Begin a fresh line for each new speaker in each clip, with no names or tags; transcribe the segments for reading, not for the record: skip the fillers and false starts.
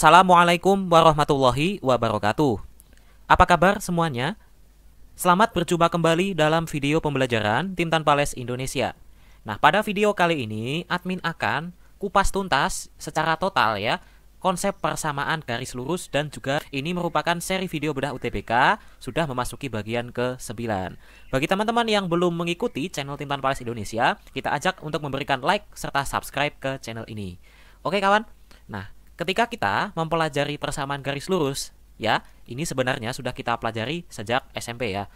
Assalamualaikum warahmatullahi wabarakatuh. Apa kabar semuanya? Selamat berjumpa kembali dalam video pembelajaran Tim Tanpa Les Indonesia. Nah, pada video kali ini admin akan kupas tuntas secara total ya konsep persamaan garis lurus, dan juga ini merupakan seri video bedah UTBK sudah memasuki bagian ke-9. Bagi teman-teman yang belum mengikuti channel Tim Tanpa Les Indonesia, kita ajak untuk memberikan like serta subscribe ke channel ini. Oke kawan? Nah, ketika kita mempelajari persamaan garis lurus, ya, ini sebenarnya sudah kita pelajari sejak SMP ya.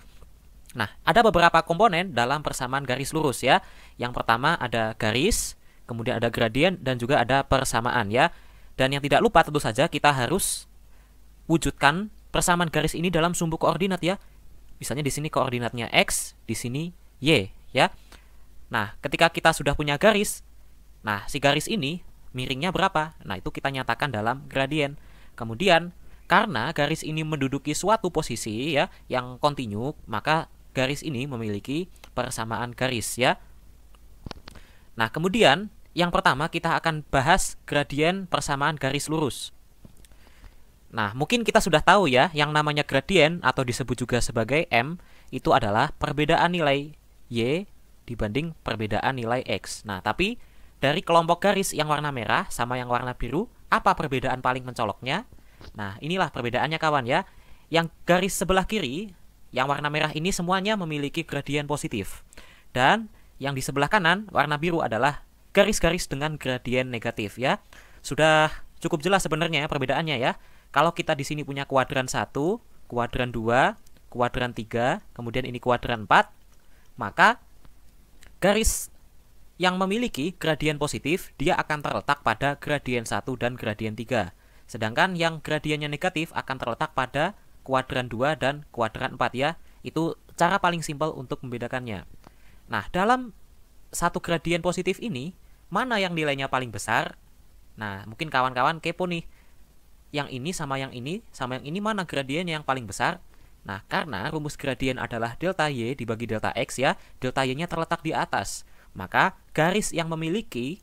Nah, ada beberapa komponen dalam persamaan garis lurus ya. Yang pertama ada garis, kemudian ada gradien, dan juga ada persamaan ya. Dan yang tidak lupa tentu saja kita harus wujudkan persamaan garis ini dalam sumbu koordinat ya. Misalnya di sini koordinatnya X, di sini Y ya. Nah, ketika kita sudah punya garis, nah si garis ini miringnya berapa? Nah, itu kita nyatakan dalam gradien. Kemudian, karena garis ini menduduki suatu posisi ya yang kontinu, maka garis ini memiliki persamaan garis ya. Nah, kemudian yang pertama kita akan bahas gradien persamaan garis lurus. Nah, mungkin kita sudah tahu ya, yang namanya gradien atau disebut juga sebagai M itu adalah perbedaan nilai Y dibanding perbedaan nilai X. Nah, tapi dari kelompok garis yang warna merah sama yang warna biru, apa perbedaan paling mencoloknya? Nah, inilah perbedaannya kawan ya. Yang garis sebelah kiri, yang warna merah ini semuanya memiliki gradien positif. Dan yang di sebelah kanan, warna biru adalah garis-garis dengan gradien negatif ya. Sudah cukup jelas sebenarnya ya perbedaannya ya. Kalau kita di sini punya kuadran 1, kuadran 2, kuadran 3, kemudian ini kuadran 4, maka garis yang memiliki gradien positif, dia akan terletak pada gradien 1 dan gradien 3. Sedangkan yang gradiennya negatif akan terletak pada kuadran 2 dan kuadran 4 ya. Itu cara paling simpel untuk membedakannya. Nah, dalam satu gradien positif ini, mana yang nilainya paling besar? Nah, mungkin kawan-kawan kepo nih. Yang ini sama yang ini, sama yang ini mana gradien yang paling besar? Nah, karena rumus gradien adalah delta Y dibagi delta X ya, delta Y-nya terletak di atas. Maka garis yang memiliki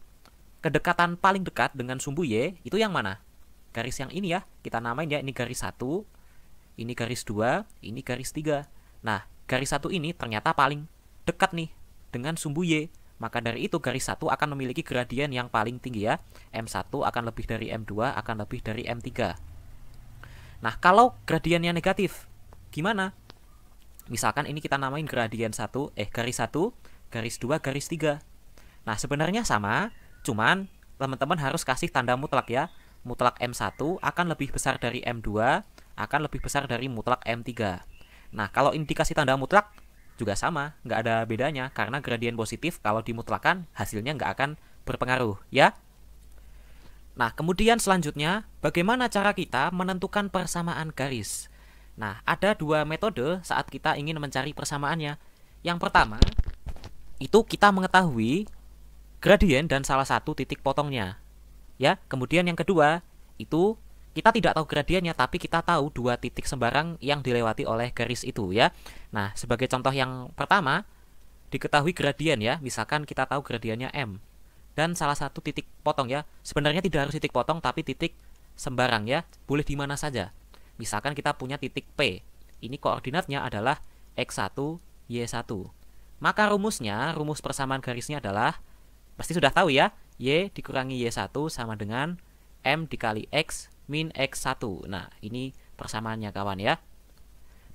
kedekatan paling dekat dengan sumbu Y itu yang mana? Garis yang ini ya, kita namain ya, ini garis 1, ini garis 2, ini garis 3. Nah, garis 1 ini ternyata paling dekat nih dengan sumbu Y. Maka dari itu garis 1 akan memiliki gradien yang paling tinggi ya. M1 akan lebih dari M2, akan lebih dari M3. Nah, kalau gradiennya negatif, gimana? Misalkan ini kita namain gradien 1, garis 1, garis 2, garis 3. Nah, sebenarnya sama, cuman teman-teman harus kasih tanda mutlak ya. Mutlak M1 akan lebih besar dari M2, akan lebih besar dari mutlak M3. Nah, kalau ini dikasih tanda mutlak juga sama, nggak ada bedanya, karena gradien positif kalau dimutlakan hasilnya nggak akan berpengaruh ya. Nah, kemudian selanjutnya, bagaimana cara kita menentukan persamaan garis? Nah, ada dua metode saat kita ingin mencari persamaannya. Yang pertama, itu kita mengetahui gradien dan salah satu titik potongnya ya. Kemudian yang kedua, itu kita tidak tahu gradiennya, tapi kita tahu dua titik sembarang yang dilewati oleh garis itu ya. Nah, sebagai contoh yang pertama, diketahui gradien ya. Misalkan kita tahu gradiennya M dan salah satu titik potong ya. Sebenarnya tidak harus titik potong, tapi titik sembarang ya, boleh di mana saja. Misalkan kita punya titik P, ini koordinatnya adalah X1, Y1. Maka rumusnya, rumus persamaan garisnya adalah, pasti sudah tahu ya, Y dikurangi Y1 sama dengan M dikali X min X1. Nah, ini persamaannya kawan ya.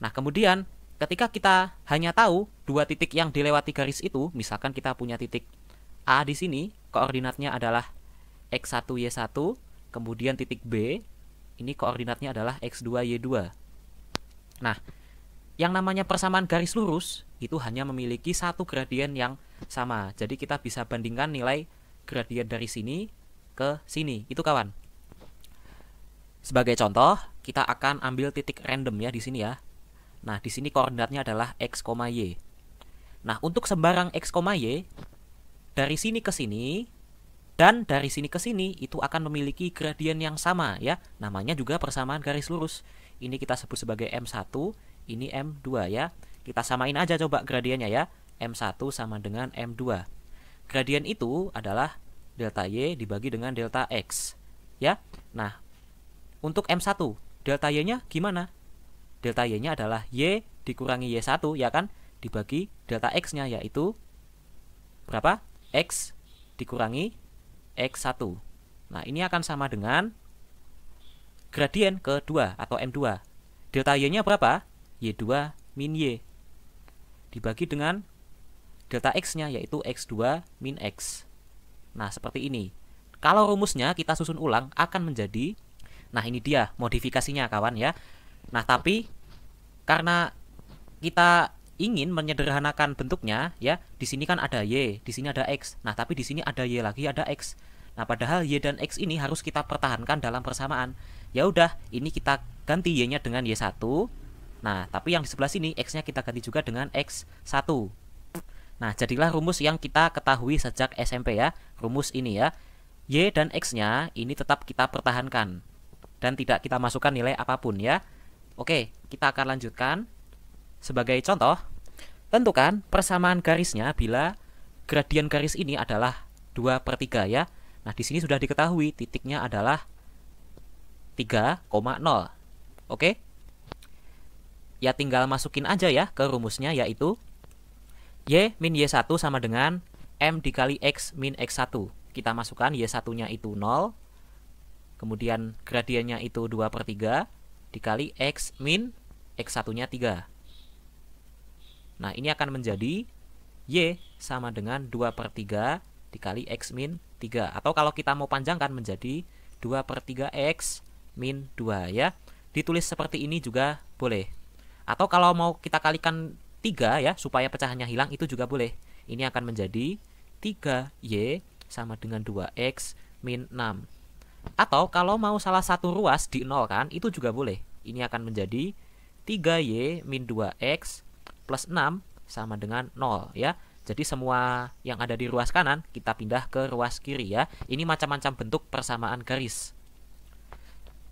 Nah, kemudian ketika kita hanya tahu dua titik yang dilewati garis itu, misalkan kita punya titik A di sini, koordinatnya adalah X1 Y1, kemudian titik B, ini koordinatnya adalah X2 Y2. Nah, yang namanya persamaan garis lurus itu hanya memiliki satu gradien yang sama. Jadi kita bisa bandingkan nilai gradien dari sini ke sini. Itu kawan. Sebagai contoh, kita akan ambil titik random ya di sini ya. Nah, di sini koordinatnya adalah X, Y. Nah, untuk sembarang X, Y dari sini ke sini dan dari sini ke sini itu akan memiliki gradien yang sama ya. Namanya juga persamaan garis lurus. Ini kita sebut sebagai M1, ini M2 ya. Kita samain aja coba gradiennya ya. M1 sama dengan M2. Gradien itu adalah delta Y dibagi dengan delta X ya. Nah, untuk M1, delta Y-nya gimana? Delta Y-nya adalah Y dikurangi Y1 ya kan, dibagi delta X-nya yaitu berapa? X dikurangi X1. Nah, ini akan sama dengan gradien kedua atau M2. Delta Y-nya berapa? Y2 min Y. Dibagi dengan delta X-nya yaitu X2 min X. Nah, seperti ini. Kalau rumusnya kita susun ulang akan menjadi, nah ini dia modifikasinya kawan ya. Nah, tapi karena kita ingin menyederhanakan bentuknya ya, di sini kan ada Y, di sini ada X. Nah, tapi di sini ada Y lagi, ada X. Nah, padahal Y dan X ini harus kita pertahankan dalam persamaan. Ya udah, ini kita ganti Y-nya dengan Y1. Nah, tapi yang di sebelah sini X-nya kita ganti juga dengan X1. Nah, jadilah rumus yang kita ketahui sejak SMP ya. Rumus ini ya. Y dan X-nya ini tetap kita pertahankan dan tidak kita masukkan nilai apapun ya. Oke, kita akan lanjutkan. Sebagai contoh, tentukan persamaan garisnya bila gradien garis ini adalah 2/3 ya. Nah, di sini sudah diketahui titiknya adalah 3,0. Oke? Ya tinggal masukin aja ya ke rumusnya, yaitu Y min Y1 sama dengan M dikali X min X1. Kita masukkan Y1-nya itu 0, kemudian gradiennya itu 2/3 dikali X min X1-nya 3. Nah, ini akan menjadi Y sama dengan 2/3 dikali X min 3. Atau kalau kita mau panjangkan menjadi 2/3 X min 2 ya. Ditulis seperti ini juga boleh. Atau kalau mau kita kalikan 3 ya, supaya pecahannya hilang itu juga boleh. Ini akan menjadi 3Y sama dengan 2X min 6. Atau kalau mau salah satu ruas di 0 kan, itu juga boleh. Ini akan menjadi 3Y min 2X plus 6 sama dengan 0 ya. Jadi semua yang ada di ruas kanan kita pindah ke ruas kiri ya. Ini macam-macam bentuk persamaan garis.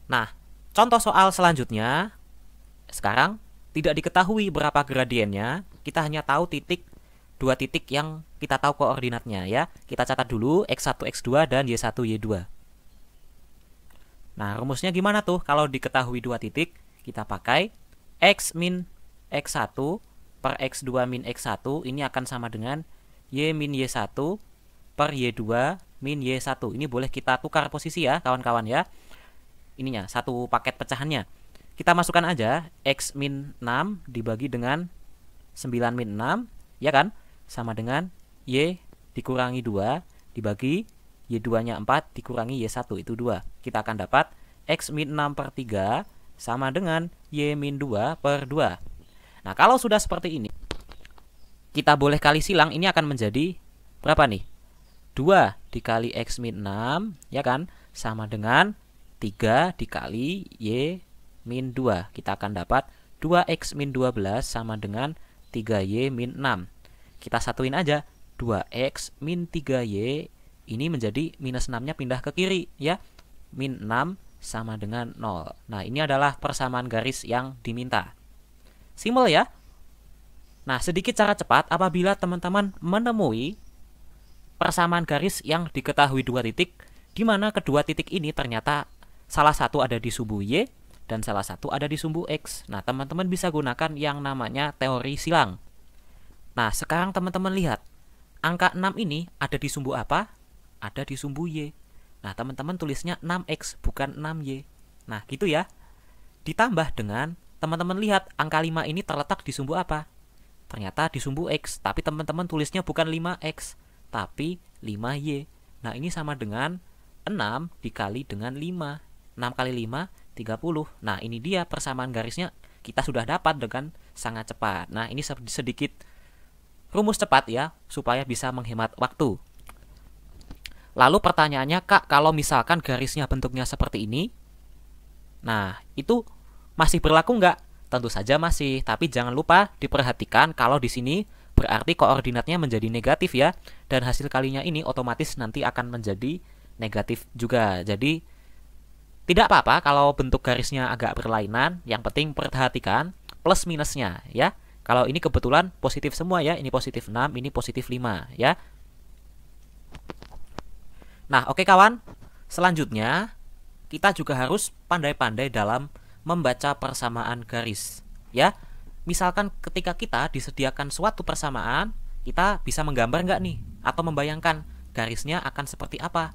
Nah, contoh soal selanjutnya. Sekarang tidak diketahui berapa gradiennya, kita hanya tahu dua titik yang kita tahu koordinatnya ya. Kita catat dulu X1, X2 dan Y1, Y2. Nah, rumusnya gimana tuh? Kalau diketahui dua titik, kita pakai X min X1 per X2 min X1, ini akan sama dengan Y min Y1 per Y2 min Y1. Ini boleh kita tukar posisi ya kawan-kawan ya. Ininya, satu paket pecahannya. Kita masukkan aja X min 6 dibagi dengan 9 min 6, ya kan? Sama dengan Y dikurangi 2 dibagi Y2-nya 4 dikurangi Y1, itu 2. Kita akan dapat X min 6/3 sama dengan Y min 2 per 2. Nah, kalau sudah seperti ini, kita boleh kali silang, ini akan menjadi berapa nih? 2 dikali X min 6, ya kan? Sama dengan 3 dikali Y min 2. Kita akan dapat 2X min 12 sama dengan 3Y min 6. Kita satuin aja. 2X min 3Y ini menjadi minus 6-nya pindah ke kiri ya. Min 6 sama dengan 0. Nah, ini adalah persamaan garis yang diminta. Simpel ya. Nah, sedikit cara cepat apabila teman-teman menemui persamaan garis yang diketahui dua titik, di mana kedua titik ini ternyata salah satu ada di sumbu Y dan salah satu ada di sumbu X. Nah, teman-teman bisa gunakan yang namanya teori silang. Nah, sekarang teman-teman lihat, angka 6 ini ada di sumbu apa? Ada di sumbu Y. Nah, teman-teman tulisnya 6X bukan 6Y. Nah, gitu ya. Ditambah dengan teman-teman lihat angka 5 ini terletak di sumbu apa? Ternyata di sumbu X, tapi teman-teman tulisnya bukan 5X, tapi 5Y. Nah, ini sama dengan 6 dikali dengan 5. 6 kali 5, 30. Nah, ini dia persamaan garisnya kita sudah dapat dengan sangat cepat. Nah, ini sedikit rumus cepat ya, supaya bisa menghemat waktu. Lalu pertanyaannya, Kak, kalau misalkan garisnya bentuknya seperti ini, nah, itu masih berlaku nggak? Tentu saja masih, tapi jangan lupa diperhatikan kalau di sini berarti koordinatnya menjadi negatif ya, dan hasil kalinya ini otomatis nanti akan menjadi negatif juga. Jadi tidak apa-apa kalau bentuk garisnya agak berlainan, yang penting perhatikan plus minusnya ya. Kalau ini kebetulan positif semua ya, ini positif 6, ini positif 5 ya. Nah, oke kawan, selanjutnya kita juga harus pandai-pandai dalam membaca persamaan garis, ya. Misalkan ketika kita disediakan suatu persamaan, kita bisa menggambar nggak nih? Atau membayangkan garisnya akan seperti apa?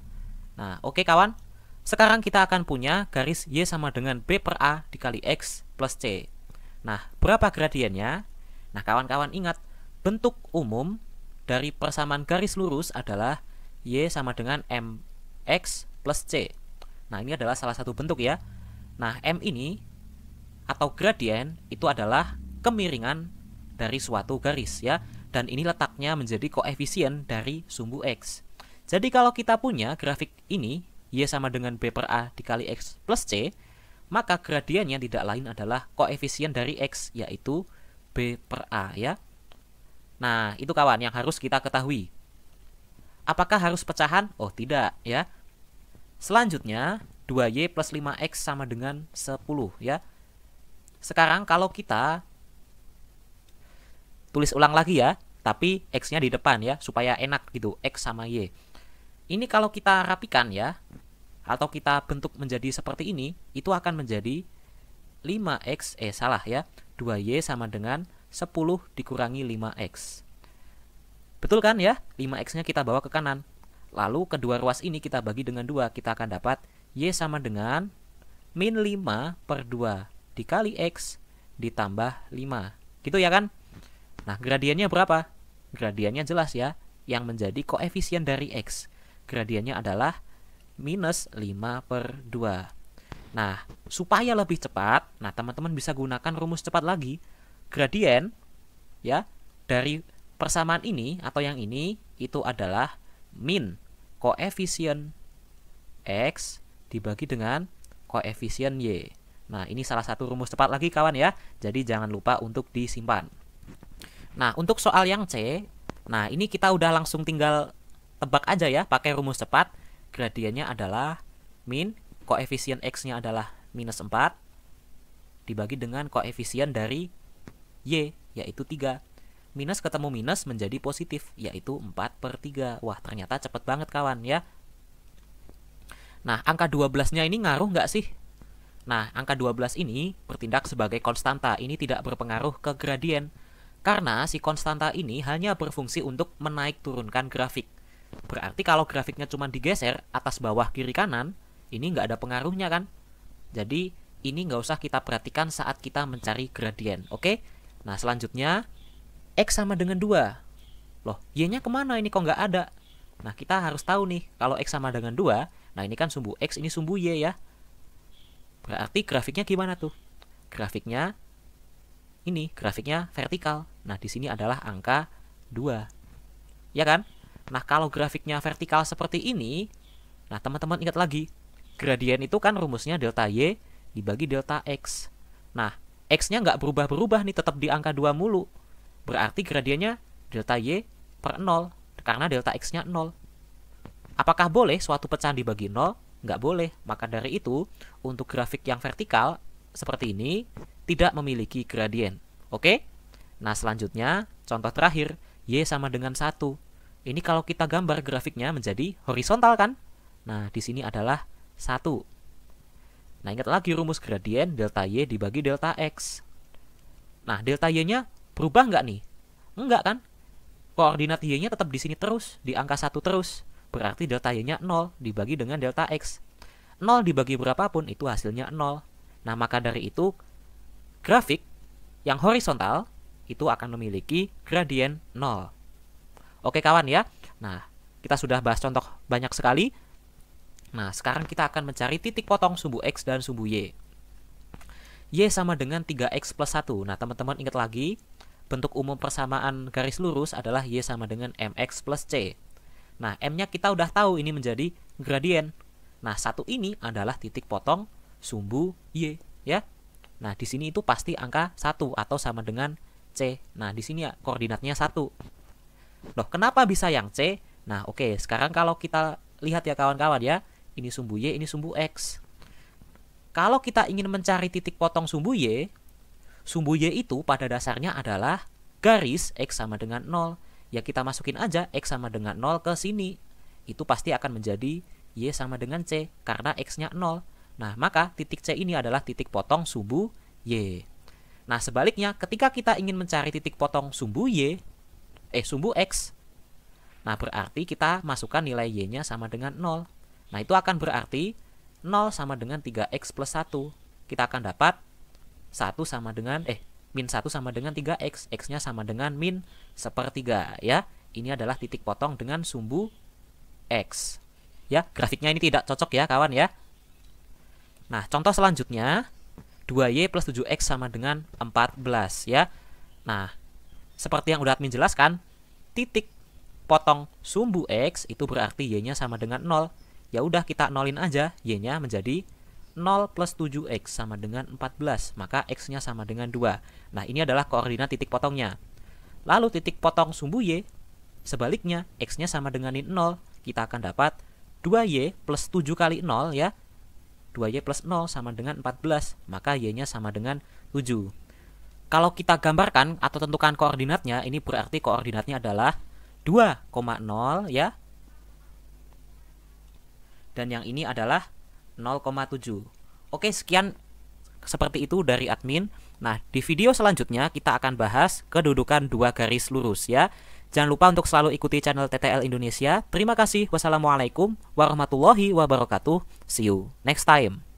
Nah, oke kawan. Sekarang kita akan punya garis Y sama dengan B per A dikali X plus C. Nah, berapa gradiennya? Nah, kawan-kawan ingat, bentuk umum dari persamaan garis lurus adalah Y sama dengan MX plus C. Nah, ini adalah salah satu bentuk ya. Nah, M ini atau gradien itu adalah kemiringan dari suatu garis ya. Dan ini letaknya menjadi koefisien dari sumbu X. Jadi kalau kita punya grafik ini, Y sama dengan B per A dikali X plus C, maka gradiennya tidak lain adalah koefisien dari X, yaitu B per A ya. Nah, itu kawan yang harus kita ketahui. Apakah harus pecahan? Oh, tidak ya. Selanjutnya, 2Y plus 5X sama dengan 10 ya. Sekarang kalau kita tulis ulang lagi ya, tapi X-nya di depan ya, supaya enak gitu, X sama Y. Ini kalau kita rapikan ya, atau kita bentuk menjadi seperti ini, itu akan menjadi 5X, 2Y sama dengan 10 dikurangi 5X. Betul kan ya? 5X-nya kita bawa ke kanan. Lalu kedua ruas ini kita bagi dengan 2, kita akan dapat Y sama dengan min 5 per 2 dikali X ditambah 5. Gitu ya kan? Nah, gradiennya berapa? Gradiennya jelas ya, yang menjadi koefisien dari X. Gradiennya adalah minus 5 per 2. Nah, supaya lebih cepat, nah teman-teman bisa gunakan rumus cepat lagi. Gradien ya dari persamaan ini atau yang ini itu adalah min koefisien X dibagi dengan koefisien Y. Nah, ini salah satu rumus cepat lagi kawan ya. Jadi jangan lupa untuk disimpan. Nah, untuk soal yang C, nah ini kita udah langsung tinggal tebak aja ya pakai rumus cepat. Gradiennya adalah min, koefisien X-nya adalah minus 4 dibagi dengan koefisien dari Y, yaitu 3. Minus ketemu minus menjadi positif, yaitu 4 per 3. Wah, ternyata cepet banget kawan ya. Nah, angka 12-nya ini ngaruh nggak sih? Nah, angka 12 ini bertindak sebagai konstanta. Ini tidak berpengaruh ke gradien. Karena si konstanta ini hanya berfungsi untuk menaik turunkan grafik. Berarti kalau grafiknya cuma digeser atas bawah kiri kanan, ini nggak ada pengaruhnya kan? Jadi ini nggak usah kita perhatikan saat kita mencari gradien. Oke? Nah, selanjutnya X sama dengan 2. Loh, Y-nya kemana ini kok nggak ada? Nah, kita harus tahu nih, kalau X sama dengan 2, nah ini kan sumbu X, ini sumbu Y ya. Berarti grafiknya gimana tuh? Grafiknya ini, grafiknya vertikal. Nah, di sini adalah angka 2. Ya kan? Nah, kalau grafiknya vertikal seperti ini, nah teman-teman ingat lagi, gradien itu kan rumusnya delta Y dibagi delta X. Nah, X-nya nggak berubah-berubah nih, tetap di angka 2 mulu. Berarti gradiennya delta Y per 0, karena delta X-nya 0. Apakah boleh suatu pecahan dibagi 0? Nggak boleh. Maka dari itu, untuk grafik yang vertikal seperti ini, tidak memiliki gradien. Oke? Nah, selanjutnya, contoh terakhir, Y sama dengan 1. Ini kalau kita gambar grafiknya menjadi horizontal kan? Nah, di sini adalah 1. Nah, ingat lagi rumus gradien delta Y dibagi delta X. Nah, delta Y-nya berubah nggak nih? Enggak kan? Koordinat Y-nya tetap di sini terus, di angka 1 terus. Berarti delta Y-nya 0 dibagi dengan delta X. 0 dibagi berapapun itu hasilnya 0. Nah, maka dari itu grafik yang horizontal itu akan memiliki gradien 0. Oke kawan ya. Nah, kita sudah bahas contoh banyak sekali. Nah, sekarang kita akan mencari titik potong sumbu X dan sumbu Y. Y sama dengan 3X plus 1. Nah, teman-teman ingat lagi, bentuk umum persamaan garis lurus adalah Y sama dengan MX plus C. Nah, M-nya kita udah tahu ini menjadi gradien. Nah, 1 ini adalah titik potong sumbu Y ya. Nah, di sini itu pasti angka 1 atau sama dengan C. Nah, di sini ya koordinatnya 1. Loh, kenapa bisa yang C? Nah, oke, sekarang kalau kita lihat ya kawan-kawan ya, ini sumbu Y, ini sumbu X. Kalau kita ingin mencari titik potong sumbu Y itu pada dasarnya adalah garis X sama dengan 0. Ya kita masukin aja X sama dengan 0 ke sini. Itu pasti akan menjadi Y sama dengan C, karena X-nya 0. Nah, maka titik C ini adalah titik potong sumbu Y. Nah, sebaliknya ketika kita ingin mencari titik potong sumbu sumbu X, nah berarti kita masukkan nilai Y-nya sama dengan 0. Nah, itu akan berarti 0 sama dengan 3X plus 1. Kita akan dapat 1 sama dengan min 1 sama dengan 3X. X-nya sama dengan min 1/3 ya. Ini adalah titik potong dengan sumbu X. Ya, grafiknya ini tidak cocok ya kawan ya. Nah, contoh selanjutnya 2Y plus 7X sama dengan 14 ya. Nah, seperti yang udah admin jelaskan, titik potong sumbu X itu berarti Y-nya sama dengan 0. Ya udah kita nolin aja, Y-nya menjadi 0 plus 7X sama dengan 14. Maka X-nya sama dengan 2. Nah, ini adalah koordinat titik potongnya. Lalu titik potong sumbu Y, sebaliknya X-nya sama dengan 0. Kita akan dapat 2Y plus 7 kali 0 ya. 2Y plus 0 sama dengan 14. Maka Y-nya sama dengan 7. Kalau kita gambarkan atau tentukan koordinatnya, ini berarti koordinatnya adalah 2,0 ya. Dan yang ini adalah 0,7. Oke, sekian seperti itu dari admin. Nah, di video selanjutnya kita akan bahas kedudukan dua garis lurus ya. Jangan lupa untuk selalu ikuti channel TTL Indonesia. Terima kasih. Wassalamualaikum warahmatullahi wabarakatuh. See you next time.